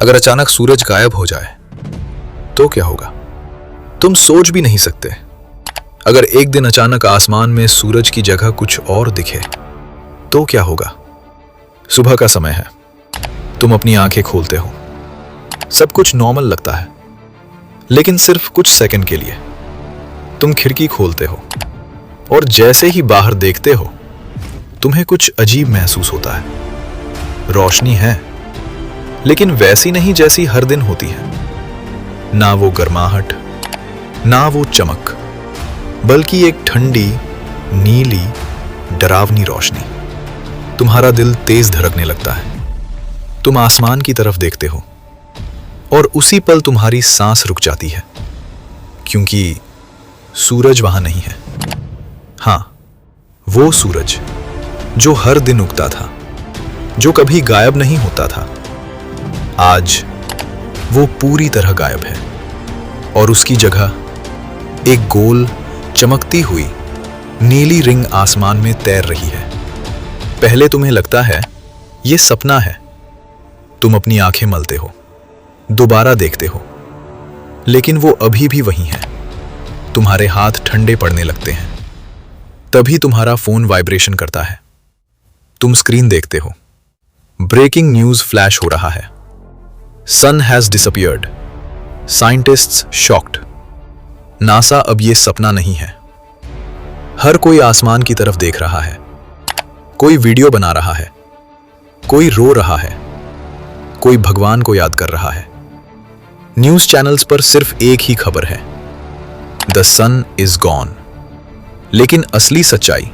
अगर अचानक सूरज गायब हो जाए तो क्या होगा? तुम सोच भी नहीं सकते। अगर एक दिन अचानक आसमान में सूरज की जगह कुछ और दिखे तो क्या होगा? सुबह का समय है, तुम अपनी आंखें खोलते हो, सब कुछ नॉर्मल लगता है, लेकिन सिर्फ कुछ सेकंड के लिए तुम खिड़की खोलते हो और जैसे ही बाहर देखते हो तुम्हें कुछ अजीब महसूस होता है। रोशनी है, लेकिन वैसी नहीं जैसी हर दिन होती है। ना वो गर्माहट, ना वो चमक, बल्कि एक ठंडी, नीली, डरावनी रोशनी। तुम्हारा दिल तेज धड़कने लगता है। तुम आसमान की तरफ देखते हो और उसी पल तुम्हारी सांस रुक जाती है, क्योंकि सूरज वहां नहीं है। हां, वो सूरज जो हर दिन उगता था, जो कभी गायब नहीं होता था, आज वो पूरी तरह गायब है और उसकी जगह एक गोल, चमकती हुई नीली रिंग आसमान में तैर रही है। पहले तुम्हें लगता है ये सपना है। तुम अपनी आंखें मलते हो, दोबारा देखते हो, लेकिन वो अभी भी वहीं है। तुम्हारे हाथ ठंडे पड़ने लगते हैं। तभी तुम्हारा फोन वाइब्रेशन करता है। तुम स्क्रीन देखते हो। ब्रेकिंग न्यूज फ्लैश हो रहा है। Sun has disappeared, scientists shocked. NASA अब ये सपना नहीं है। हर कोई आसमान की तरफ देख रहा है। कोई वीडियो बना रहा है, कोई रो रहा है, कोई भगवान को याद कर रहा है। न्यूज चैनल्स पर सिर्फ एक ही खबर है, द सन इज गॉन। लेकिन असली सच्चाई,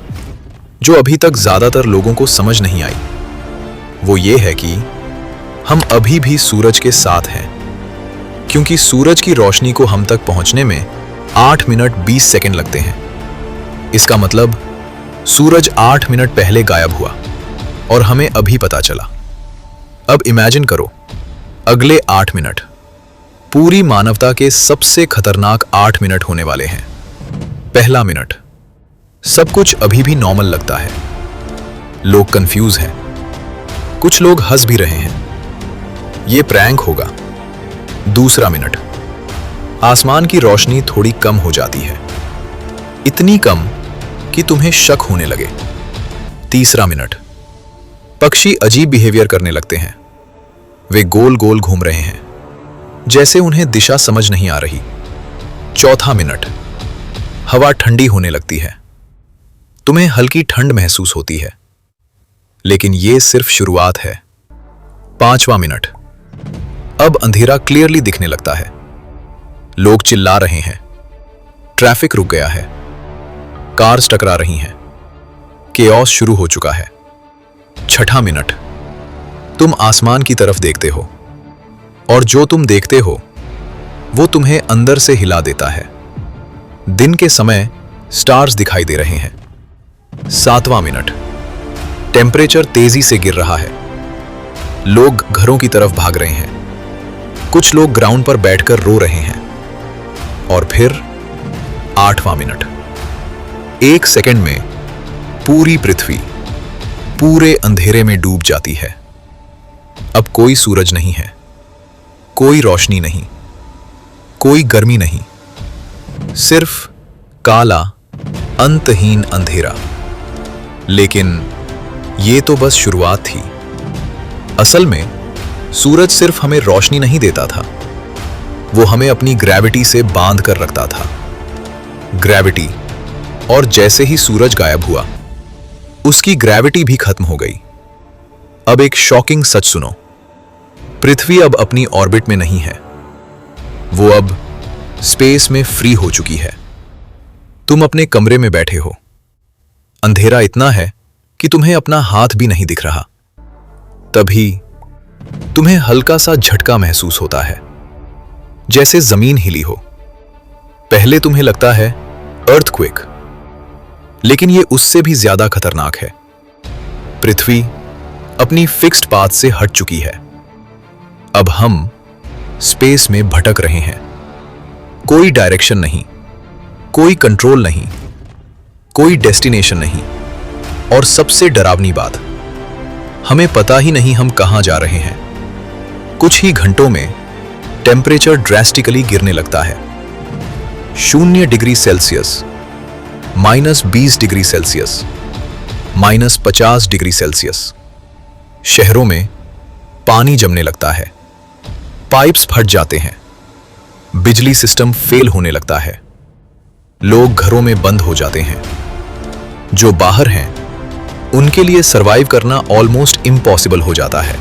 जो अभी तक ज्यादातर लोगों को समझ नहीं आई, वो ये है कि हम अभी भी सूरज के साथ हैं, क्योंकि सूरज की रोशनी को हम तक पहुंचने में 8 मिनट 20 सेकंड लगते हैं। इसका मतलब सूरज 8 मिनट पहले गायब हुआ और हमें अभी पता चला। अब इमेजिन करो, अगले 8 मिनट पूरी मानवता के सबसे खतरनाक 8 मिनट होने वाले हैं। पहला मिनट, सब कुछ अभी भी नॉर्मल लगता है। लोग कंफ्यूज हैं, कुछ लोग हंस भी रहे हैं, ये प्रैंक होगा। दूसरा मिनट, आसमान की रोशनी थोड़ी कम हो जाती है, इतनी कम कि तुम्हें शक होने लगे। तीसरा मिनट, पक्षी अजीब बिहेवियर करने लगते हैं। वे गोल गोल घूम रहे हैं, जैसे उन्हें दिशा समझ नहीं आ रही। चौथा मिनट, हवा ठंडी होने लगती है। तुम्हें हल्की ठंड महसूस होती है, लेकिन यह सिर्फ शुरुआत है। पांचवा मिनट, अब अंधेरा क्लियरली दिखने लगता है। लोग चिल्ला रहे हैं, ट्रैफिक रुक गया है, कार्स टकरा रही हैं, केओस शुरू हो चुका है। छठा मिनट, तुम आसमान की तरफ देखते हो और जो तुम देखते हो वो तुम्हें अंदर से हिला देता है। दिन के समय स्टार्स दिखाई दे रहे हैं। सातवां मिनट, टेम्परेचर तेजी से गिर रहा है। लोग घरों की तरफ भाग रहे हैं, कुछ लोग ग्राउंड पर बैठकर रो रहे हैं। और फिर आठवां मिनट, एक सेकंड में पूरी पृथ्वी पूरे अंधेरे में डूब जाती है। अब कोई सूरज नहीं है, कोई रोशनी नहीं, कोई गर्मी नहीं, सिर्फ काला अंतहीन अंधेरा। लेकिन ये तो बस शुरुआत थी। असल में सूरज सिर्फ हमें रोशनी नहीं देता था, वो हमें अपनी ग्रेविटी से बांध कर रखता था। ग्रेविटी, और जैसे ही सूरज गायब हुआ, उसकी ग्रेविटी भी खत्म हो गई। अब एक शॉकिंग सच सुनो, पृथ्वी अब अपनी ऑर्बिट में नहीं है, वो अब स्पेस में फ्री हो चुकी है। तुम अपने कमरे में बैठे हो, अंधेरा इतना है कि तुम्हें अपना हाथ भी नहीं दिख रहा। तभी तुम्हें हल्का सा झटका महसूस होता है, जैसे जमीन हिली हो। पहले तुम्हें लगता है अर्थक्वेक, लेकिन यह उससे भी ज्यादा खतरनाक है। पृथ्वी अपनी फिक्स्ड पाथ से हट चुकी है। अब हम स्पेस में भटक रहे हैं। कोई डायरेक्शन नहीं, कोई कंट्रोल नहीं, कोई डेस्टिनेशन नहीं, और सबसे डरावनी बात, हमें पता ही नहीं हम कहां जा रहे हैं। कुछ ही घंटों में टेम्परेचर ड्रेस्टिकली गिरने लगता है। 0 degree Celsius, -20 degree Celsius, -50 degree Celsius. शहरों में पानी जमने लगता है, पाइप्स फट जाते हैं, बिजली सिस्टम फेल होने लगता है, लोग घरों में बंद हो जाते हैं। जो बाहर हैं उनके लिए सरवाइव करना ऑलमोस्ट इम्पॉसिबल हो जाता है।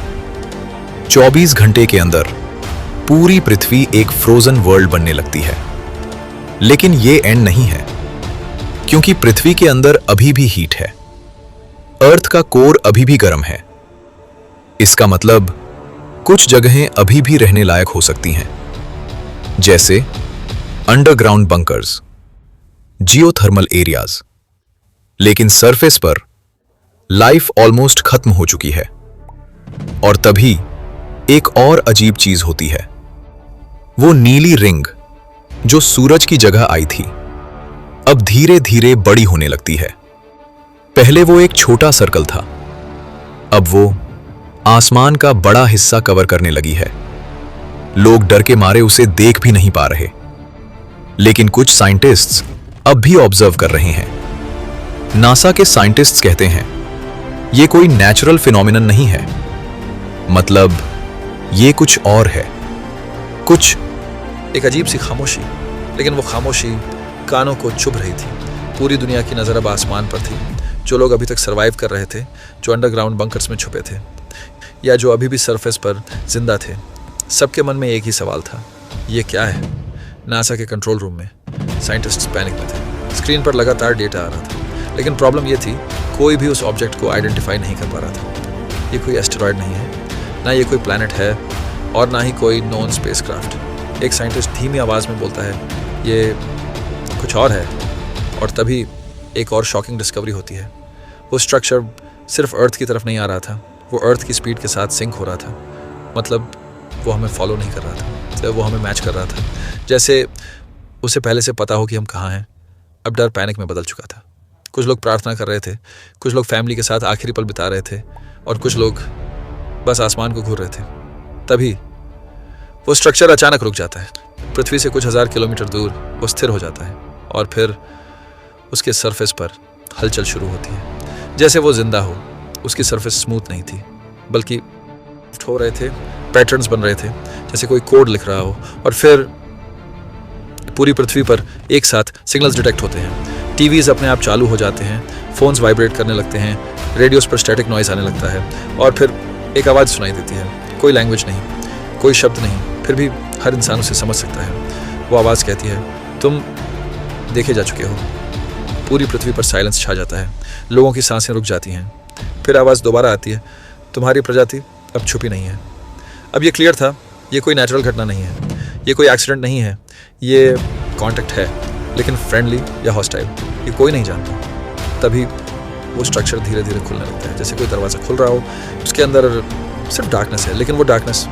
24 घंटे के अंदर पूरी पृथ्वी एक फ्रोजन वर्ल्ड बनने लगती है। लेकिन ये एंड नहीं है, क्योंकि पृथ्वी के अंदर अभी भी हीट है। अर्थ का कोर अभी भी गर्म है। इसका मतलब कुछ जगहें अभी भी रहने लायक हो सकती हैं, जैसे अंडरग्राउंड बंकर्स, जियोथर्मल एरियाज। लेकिन सरफेस पर लाइफ ऑलमोस्ट खत्म हो चुकी है। और तभी एक और अजीब चीज होती है, वो नीली रिंग जो सूरज की जगह आई थी, अब धीरे धीरे बड़ी होने लगती है। पहले वो एक छोटा सर्कल था, अब वो आसमान का बड़ा हिस्सा कवर करने लगी है। लोग डर के मारे उसे देख भी नहीं पा रहे। लेकिन कुछ साइंटिस्ट्स अब भी ऑब्जर्व कर रहे हैं। नासा के साइंटिस्ट्स कहते हैं ये कोई नेचुरल फिनोमिनन नहीं है, मतलब ये कुछ और है। कुछ एक अजीब सी खामोशी, लेकिन वो खामोशी कानों को चुभ रही थी। पूरी दुनिया की नज़र अब आसमान पर थी। जो लोग अभी तक सरवाइव कर रहे थे, जो अंडरग्राउंड बंकर्स में छुपे थे, या जो अभी भी सरफेस पर जिंदा थे, सबके मन में एक ही सवाल था, ये क्या है? नासा के कंट्रोल रूम में साइंटिस्ट्स पैनिक में थे। स्क्रीन पर लगातार डेटा आ रहा था, लेकिन प्रॉब्लम ये थी, कोई भी उस ऑब्जेक्ट को आइडेंटिफाई नहीं कर पा रहा था। ये कोई एस्टेरॉयड नहीं है, ना ये कोई प्लैनेट है, और ना ही कोई नॉन स्पेसक्राफ्ट। एक साइंटिस्ट धीमी आवाज़ में बोलता है, ये कुछ और है। और तभी एक और शॉकिंग डिस्कवरी होती है। वो स्ट्रक्चर सिर्फ अर्थ की तरफ नहीं आ रहा था, वो अर्थ की स्पीड के साथ सिंक हो रहा था। मतलब वो हमें फॉलो नहीं कर रहा था, वो हमें मैच कर रहा था। जैसे उसे पहले से पता हो कि हम कहाँ हैं। अब डर पैनिक में बदल चुका था। कुछ लोग प्रार्थना कर रहे थे, कुछ लोग फैमिली के साथ आखिरी पल बिता रहे थे, और कुछ लोग बस आसमान को घूर रहे थे। तभी वो स्ट्रक्चर अचानक रुक जाता है। पृथ्वी से कुछ 1000 किलोमीटर दूर वो स्थिर हो जाता है, और फिर उसके सरफेस पर हलचल शुरू होती है। जैसे वो जिंदा हो। उसकी सरफेस स्मूथ नहीं थी, बल्कि हो रहे थे, पैटर्न्स बन रहे थे, जैसे कोई कोड लिख रहा हो। और फिर पूरी पृथ्वी पर एक साथ सिग्नल्स डिटेक्ट होते हैं। टीवीज अपने आप चालू हो जाते हैं, फोन्स वाइब्रेट करने लगते हैं, रेडियोस पर स्टैटिक नॉइज आने लगता है, और फिर एक आवाज़ सुनाई देती है। कोई लैंग्वेज नहीं, कोई शब्द नहीं, फिर भी हर इंसान उसे समझ सकता है। वो आवाज़ कहती है, तुम देखे जा चुके हो। पूरी पृथ्वी पर साइलेंस छा जाता है, लोगों की सांसें रुक जाती हैं। फिर आवाज़ दोबारा आती है, तुम्हारी प्रजाति अब छुपी नहीं है। अब ये क्लियर था, ये कोई नेचुरल घटना नहीं है, ये कोई एक्सीडेंट नहीं है, ये कांटेक्ट है, लेकिन फ्रेंडली या हॉस्टाइल ये कोई नहीं जानता। तभी वो स्ट्रक्चर धीरे धीरे खुलने लगता है, जैसे कोई दरवाज़ा खुल रहा हो। उसके अंदर सिर्फ डार्कनेस है, लेकिन वो डार्कनेस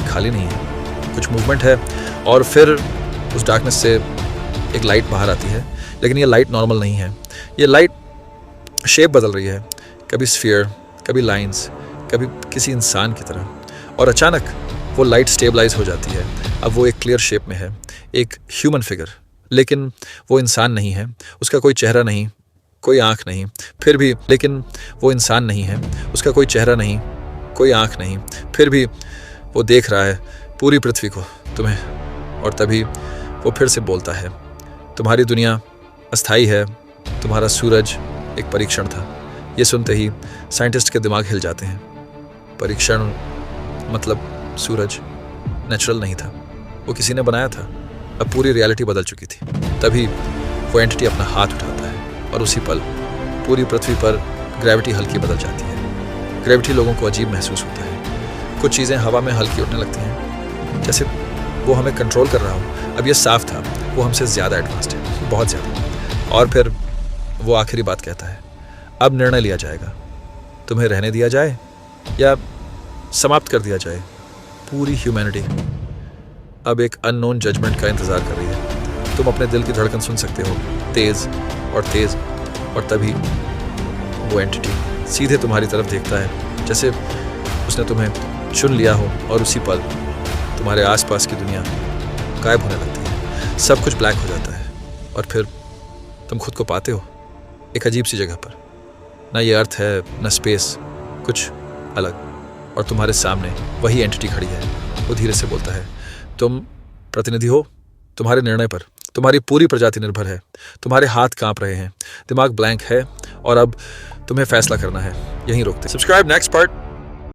खाली नहीं है, कुछ मूवमेंट है। और फिर उस डार्कनेस से एक लाइट बाहर आती है, लेकिन ये लाइट नॉर्मल नहीं है। ये लाइट शेप बदल रही है, कभी स्फीयर, कभी लाइंस, कभी किसी इंसान की तरह। और अचानक वो लाइट स्टेबलाइज हो जाती है। अब वो एक क्लियर शेप में है, एक ह्यूमन फिगर, लेकिन वो इंसान नहीं है। उसका कोई चेहरा नहीं, कोई आँख नहीं, फिर भी लेकिन वो इंसान नहीं है। उसका कोई चेहरा नहीं, कोई आँख नहीं, फिर भी वो देख रहा है पूरी पृथ्वी को, तुम्हें। और तभी वो फिर से बोलता है, तुम्हारी दुनिया अस्थाई है, तुम्हारा सूरज एक परीक्षण था। ये सुनते ही साइंटिस्ट के दिमाग हिल जाते हैं। परीक्षण मतलब सूरज नेचुरल नहीं था, वो किसी ने बनाया था। अब पूरी रियलिटी बदल चुकी थी। तभी वो एंटिटी अपना हाथ उठाता है, और उसी पल पूरी पृथ्वी पर ग्रेविटी हल्की बदल जाती है। ग्रेविटी लोगों को अजीब महसूस होता है। कुछ चीज़ें हवा में हल्की उड़ने लगती हैं, जैसे वो हमें कंट्रोल कर रहा हो। अब ये साफ था, वो हमसे ज़्यादा एडवांस्ड है, बहुत ज़्यादा। और फिर वो आखिरी बात कहता है, अब निर्णय लिया जाएगा, तुम्हें रहने दिया जाए या समाप्त कर दिया जाए। पूरी ह्यूमैनिटी अब एक अननोन जजमेंट का इंतज़ार कर रही है। तुम अपने दिल की धड़कन सुन सकते हो, तेज़ और तेज़। और तभी वो एंटिटी सीधे तुम्हारी तरफ देखता है, जैसे उसने तुम्हें चुन लिया हो और उसी पल तुम्हारे आसपास की दुनिया गायब होने लगती है, सब कुछ ब्लैक हो जाता है और फिर तुम खुद को पाते हो एक अजीब सी जगह पर। ना ये अर्थ है ना स्पेस, कुछ अलग, और तुम्हारे सामने वही एंटिटी खड़ी है। वो धीरे से बोलता है, तुम प्रतिनिधि हो, तुम्हारे निर्णय पर तुम्हारी पूरी प्रजाति निर्भर है, तुम्हारे हाथ कांप रहे हैं, दिमाग ब्लैंक है और अब तुम्हें फैसला करना है। यहीं रोकते। Subscribe next part.